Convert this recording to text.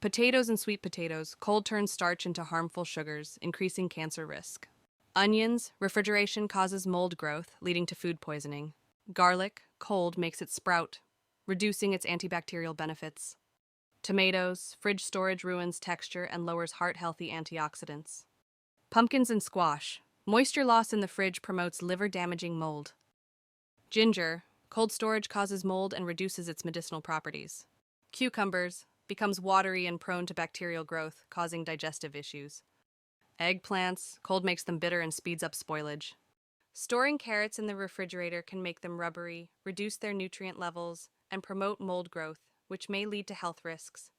Potatoes and sweet potatoes, cold turns starch into harmful sugars, increasing cancer risk. Onions, refrigeration causes mold growth, leading to food poisoning. Garlic, cold makes it sprout, reducing its antibacterial benefits. Tomatoes, fridge storage ruins texture and lowers heart-healthy antioxidants. Pumpkins and squash, moisture loss in the fridge promotes liver-damaging mold. Ginger, cold storage causes mold and reduces its medicinal properties. Cucumbers, becomes watery and prone to bacterial growth, causing digestive issues. Eggplants, cold makes them bitter and speeds up spoilage. Storing carrots in the refrigerator can make them rubbery, reduce their nutrient levels, and promote mold growth, which may lead to health risks.